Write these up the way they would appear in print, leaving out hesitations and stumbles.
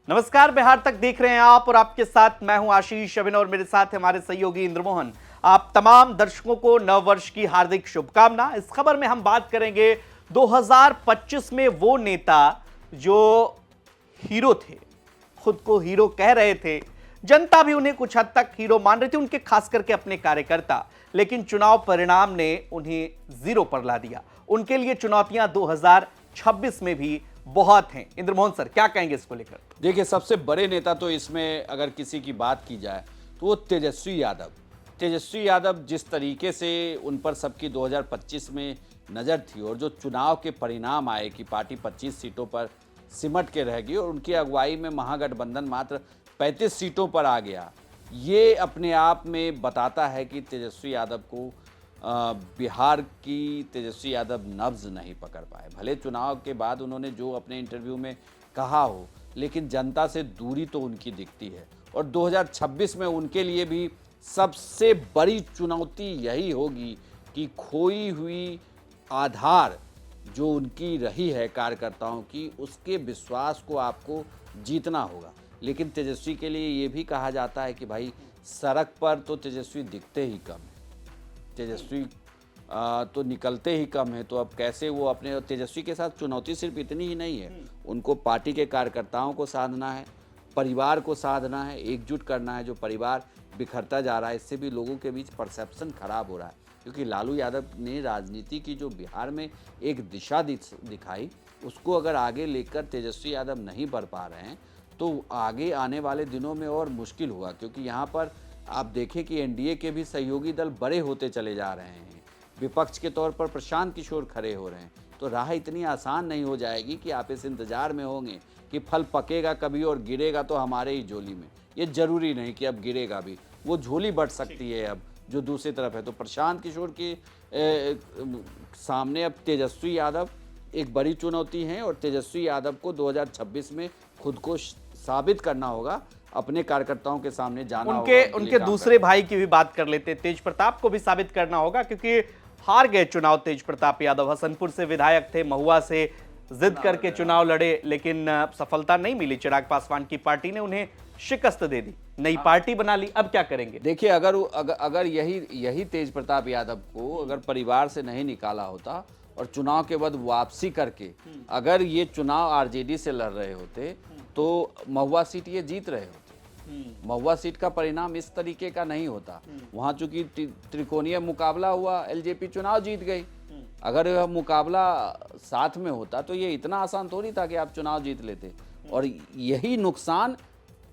नमस्कार, बिहार तक देख रहे हैं आप और आपके साथ मैं हूं आशीष अभिनव और मेरे साथ हमारे सहयोगी इंद्रमोहन। आप तमाम दर्शकों को नव वर्ष की हार्दिक शुभकामना। इस खबर में हम बात करेंगे 2025 में वो नेता जो हीरो थे, खुद को हीरो कह रहे थे, जनता भी उन्हें कुछ हद तक हीरो मान रही थी, उनके खास करके अपने कार्यकर्ता, लेकिन चुनाव परिणाम ने उन्हें जीरो पर ला दिया। उनके लिए चुनौतियां 2026 में भी बहुत हैं। इंद्रमोहन सर, क्या कहेंगे इसको लेकर? देखिए, सबसे बड़े नेता तो इसमें अगर किसी की बात की जाए तो वो तेजस्वी यादव जिस तरीके से उन पर सबकी 2025 में नज़र थी और जो चुनाव के परिणाम आए कि पार्टी 25 सीटों पर सिमट के रह गई और उनकी अगुवाई में महागठबंधन मात्र 35 सीटों पर आ गया, ये अपने आप में बताता है कि तेजस्वी यादव को बिहार की तेजस्वी यादव नब्ज नहीं पकड़ पाए। भले चुनाव के बाद उन्होंने जो अपने इंटरव्यू में कहा हो, लेकिन जनता से दूरी तो उनकी दिखती है और 2026 में उनके लिए भी सबसे बड़ी चुनौती यही होगी कि खोई हुई आधार जो उनकी रही है कार्यकर्ताओं की, उसके विश्वास को आपको जीतना होगा। लेकिन तेजस्वी के लिए ये भी कहा जाता है कि भाई सड़क पर तो तेजस्वी दिखते ही कम है, तेजस्वी तो निकलते ही कम है। तो अब कैसे वो अपने तेजस्वी के साथ चुनौती सिर्फ इतनी ही नहीं है, उनको पार्टी के कार्यकर्ताओं को साधना है, परिवार को साधना है, एकजुट करना है। जो परिवार बिखरता जा रहा है, इससे भी लोगों के बीच परसेप्शन खराब हो रहा है, क्योंकि लालू यादव ने राजनीति की जो बिहार में एक दिशा दिखाई, उसको अगर आगे लेकर तेजस्वी यादव नहीं बढ़ पा रहे हैं तो आगे आने वाले दिनों में और मुश्किल होगा। क्योंकि यहाँ पर आप देखें कि एनडीए के भी सहयोगी दल बड़े होते चले जा रहे हैं, विपक्ष के तौर पर प्रशांत किशोर खड़े हो रहे हैं, तो राह इतनी आसान नहीं हो जाएगी कि आप इस इंतजार में होंगे कि फल पकेगा कभी और गिरेगा तो हमारे ही झोली में। ये जरूरी नहीं कि अब गिरेगा भी, वो झोली बढ़ सकती है अब जो दूसरी तरफ है। तो प्रशांत किशोर के सामने अब तेजस्वी यादव एक बड़ी चुनौती है और तेजस्वी यादव को 2026 में खुद को साबित करना होगा, अपने कार्यकर्ताओं के सामने जाना होगा। उनके दूसरे भाई की भी बात कर लेते हैं, तेज प्रताप को भी साबित करना होगा, क्योंकि हार गए चुनाव तेज प्रताप यादव। हसनपुर से विधायक थे, महुआ से जिद करके चुनाव लड़े, लेकिन सफलता नहीं मिली। चिराग पासवान की पार्टी ने उन्हें शिकस्त दे दी, नई पार्टी बना ली। अब क्या करेंगे? देखिए, अगर यही तेज प्रताप यादव को अगर परिवार से नहीं निकाला होता और चुनाव के बाद वापसी करके अगर ये चुनाव आरजेडी से लड़ रहे होते तो महुआ सीट ये जीत रहे होते। महुआ सीट का परिणाम इस तरीके का नहीं होता। वहां चूंकि त्रिकोणीय मुकाबला हुआ, एलजेपी चुनाव जीत गई। अगर यह मुकाबला साथ में होता तो ये इतना आसान थोड़ी था कि आप चुनाव जीत लेते। और यही नुकसान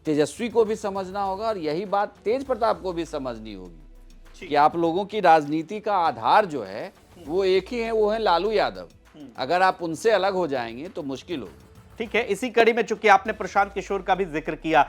तेजस्वी को भी समझना होगा और यही बात तेज प्रताप को भी समझनी होगी कि आप लोगों की राजनीति का आधार जो है वो एक ही है, वो है लालू यादव। अगर आप उनसे अलग हो जाएंगे तो मुश्किल होगी। ठीक है, इसी कड़ी में चूंकि आपने प्रशांत किशोर का भी जिक्र किया,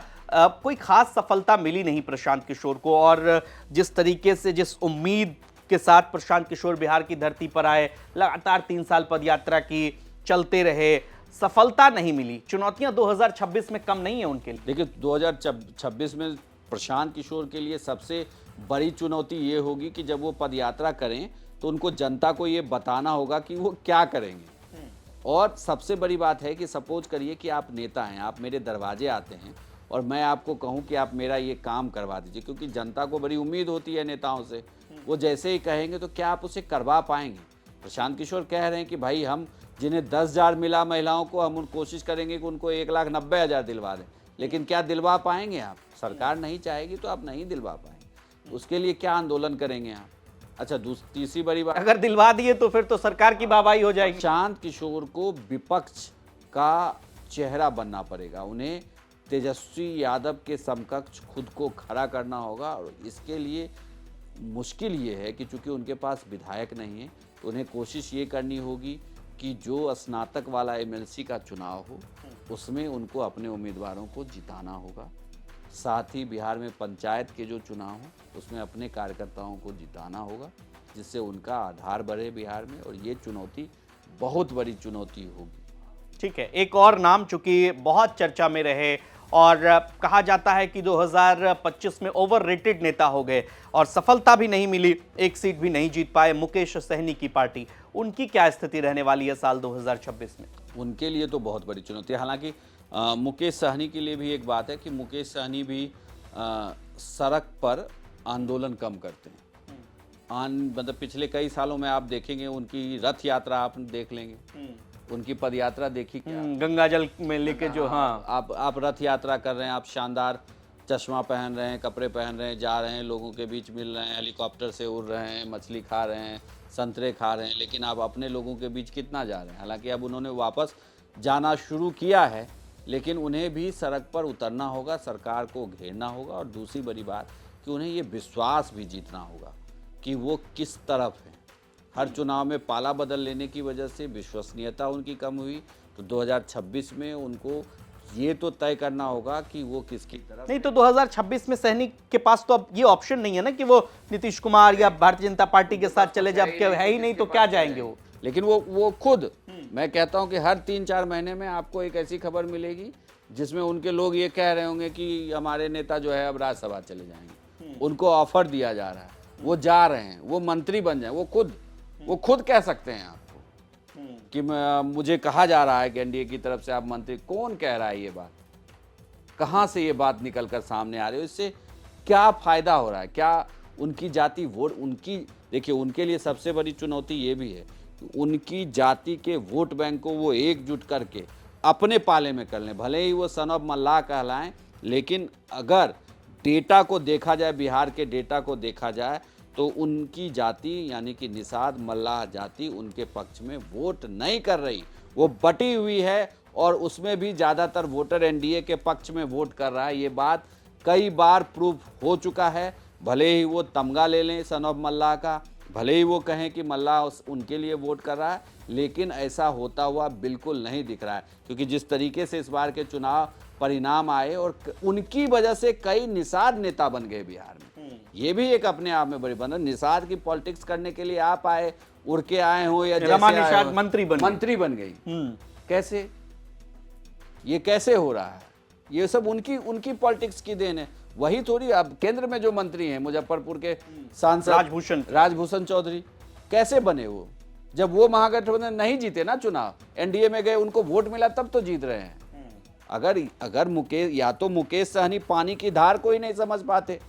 कोई खास सफलता मिली नहीं प्रशांत किशोर को, और जिस तरीके से, जिस उम्मीद के साथ प्रशांत किशोर बिहार की धरती पर आए, लगातार 3 साल पदयात्रा की, चलते रहे, सफलता नहीं मिली। चुनौतियां 2026 में कम नहीं है उनके लिए। देखिए, 2026 में प्रशांत किशोर के लिए सबसे बड़ी चुनौती ये होगी कि जब वो पदयात्रा करें तो उनको जनता को ये बताना होगा कि वो क्या करेंगे। और सबसे बड़ी बात है कि सपोज करिए कि आप नेता हैं, आप मेरे दरवाजे आते हैं और मैं आपको कहूं कि आप मेरा ये काम करवा दीजिए, क्योंकि जनता को बड़ी उम्मीद होती है नेताओं से। वो जैसे ही कहेंगे तो क्या आप उसे करवा पाएंगे? प्रशांत किशोर कह रहे हैं कि भाई हम जिन्हें 10,000 मिला महिलाओं को, हम कोशिश करेंगे कि उनको 1,90,000 दिलवा दें, लेकिन क्या दिलवा पाएंगे आप? सरकार नहीं चाहेगी तो आप नहीं दिलवा पाएंगे। उसके लिए क्या आंदोलन करेंगे आप? अच्छा, तीसरी बड़ी बात, अगर दिलवा दिए तो फिर तो सरकार की वाहवाही हो जाएगी। प्रशांत किशोर को विपक्ष का चेहरा बनना पड़ेगा, उन्हें तेजस्वी यादव के समकक्ष खुद को खड़ा करना होगा। और इसके लिए मुश्किल ये है कि चूंकि उनके पास विधायक नहीं है, तो उन्हें कोशिश ये करनी होगी कि जो स्नातक वाला एमएलसी का चुनाव हो उसमें उनको अपने उम्मीदवारों को जिताना होगा। साथ ही बिहार में पंचायत के जो चुनाव हो उसमें अपने कार्यकर्ताओं को जिताना होगा, जिससे उनका आधार बढ़े बिहार में। और ये चुनौती बहुत बड़ी चुनौती होगी। ठीक है, एक और नाम चूंकि बहुत चर्चा में रहे और कहा जाता है कि 2025 में ओवररेटेड नेता हो गए और सफलता भी नहीं मिली, एक सीट भी नहीं जीत पाए, मुकेश सहनी की पार्टी, उनकी क्या स्थिति रहने वाली है साल 2026 में? उनके लिए तो बहुत बड़ी चुनौती है। हालांकि मुकेश सहनी के लिए भी एक बात है कि मुकेश सहनी भी सड़क पर आंदोलन कम करते हैं। मतलब पिछले कई सालों में आप देखेंगे उनकी रथ यात्रा आप देख लेंगे, उनकी पद यात्रा देखी क्या, गंगा जल में लेके जो, हाँ आप रथ यात्रा कर रहे हैं, आप शानदार चश्मा पहन रहे हैं, कपड़े पहन रहे हैं, जा रहे हैं, लोगों के बीच मिल रहे हैं, हेलीकॉप्टर से उड़ रहे हैं, मछली खा रहे हैं, संतरे खा रहे हैं, लेकिन आप अपने लोगों के बीच कितना जा रहे हैं। हालांकि अब उन्होंने वापस जाना शुरू किया है, लेकिन उन्हें भी सड़क पर उतरना होगा, सरकार को घेरना होगा, और दूसरी बड़ी बात कि उन्हें ये विश्वास भी जीतना होगा कि वो किस तरफ है। हर चुनाव में पाला बदल लेने की वजह से विश्वसनीयता उनकी कम हुई, तो 2026 में उनको ये तो तय करना होगा कि वो किसकी तरफ नहीं। तो 2026 में सहनी के पास तो अब ये ऑप्शन नहीं है ना कि वो नीतीश कुमार या भारतीय जनता पार्टी के साथ चले जाए, अब है ही नहीं तो क्या जाएंगे वो। लेकिन वो खुद, मैं कहता हूं कि हर 3-4 महीने में आपको एक ऐसी खबर मिलेगी जिसमें उनके लोग ये कह रहे होंगे कि हमारे नेता जो है अब राज्यसभा चले जाएंगे, उनको ऑफर दिया जा रहा है, वो जा रहे हैं, वो मंत्री बन जाए। वो खुद कह सकते हैं आपको कि मुझे कहा जा रहा है कि एनडीए की तरफ से आप मंत्री। कौन कह रहा है ये बात? कहाँ से ये बात निकल कर सामने आ रही है? इससे क्या फायदा हो रहा है? क्या उनकी जाति वोट, उनकी देखिए, उनके लिए सबसे बड़ी चुनौती ये भी है कि उनकी जाति के वोट बैंक को वो एकजुट करके अपने पाले में कर लें। भले ही वो सन ऑफ मल्लाह कहलाएं, लेकिन अगर डेटा को देखा जाए, बिहार के डेटा को देखा जाए, तो उनकी जाति यानी कि निषाद मल्लाह जाति उनके पक्ष में वोट नहीं कर रही, वो बटी हुई है, और उसमें भी ज़्यादातर वोटर एनडीए के पक्ष में वोट कर रहा है। ये बात कई बार प्रूफ हो चुका है। भले ही वो तमगा ले लें सन ऑफ मल्लाह का, भले ही वो कहें कि मल्लाह उनके लिए वोट कर रहा है, लेकिन ऐसा होता हुआ बिल्कुल नहीं दिख रहा है, क्योंकि जिस तरीके से इस बार के चुनाव परिणाम आए और उनकी वजह से कई निषाद नेता बन गए बिहार में। ये भी एक अपने आप में बड़ी बात है। निषाद की पॉलिटिक्स करने के लिए आप आए, उड़ के आए हो, या रमा निषाद मंत्री बन गई। कैसे? ये कैसे हो रहा है? ये सब उनकी पॉलिटिक्स की देन है। वही थोड़ी, अब केंद्र में जो मंत्री हैं, मुजफ्फरपुर के सांसद राजभूषण चौधरी कैसे बने वो? जब वो महागठबंधन नहीं जीते ना चुनाव, एनडीए में गए, उनको वोट मिला तब तो जीत रहे हैं। अगर मुकेश, या तो मुकेश सहनी पानी की धार को ही नहीं समझ पाते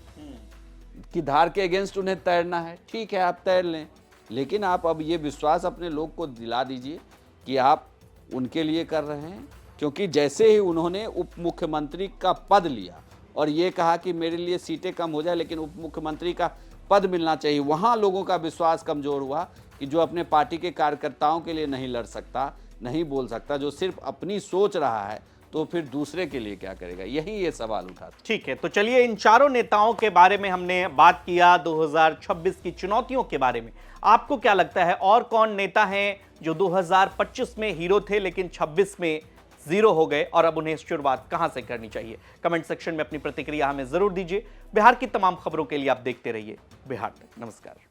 कि धार के अगेंस्ट उन्हें तैरना है, ठीक है आप तैर लें, लेकिन आप अब ये विश्वास अपने लोग को दिला दीजिए कि आप उनके लिए कर रहे हैं। क्योंकि जैसे ही उन्होंने उप मुख्यमंत्री का पद लिया और ये कहा कि मेरे लिए सीटें कम हो जाए लेकिन उप मुख्यमंत्री का पद मिलना चाहिए, वहाँ लोगों का विश्वास कमज़ोर हुआ कि जो अपने पार्टी के कार्यकर्ताओं के लिए नहीं लड़ सकता, नहीं बोल सकता, जो सिर्फ अपनी सोच रहा है, तो फिर दूसरे के लिए क्या करेगा? यही ये सवाल उठा। ठीक है, तो चलिए इन चारों नेताओं के बारे में हमने बात किया, 2026 की चुनौतियों के बारे में। आपको क्या लगता है और कौन नेता हैं जो 2025 में हीरो थे लेकिन 26 में जीरो हो गए, और अब उन्हें शुरुआत कहां से करनी चाहिए? कमेंट सेक्शन में अपनी प्रतिक्रिया हमें जरूर दीजिए। बिहार की तमाम खबरों के लिए आप देखते रहिए बिहार तक। नमस्कार।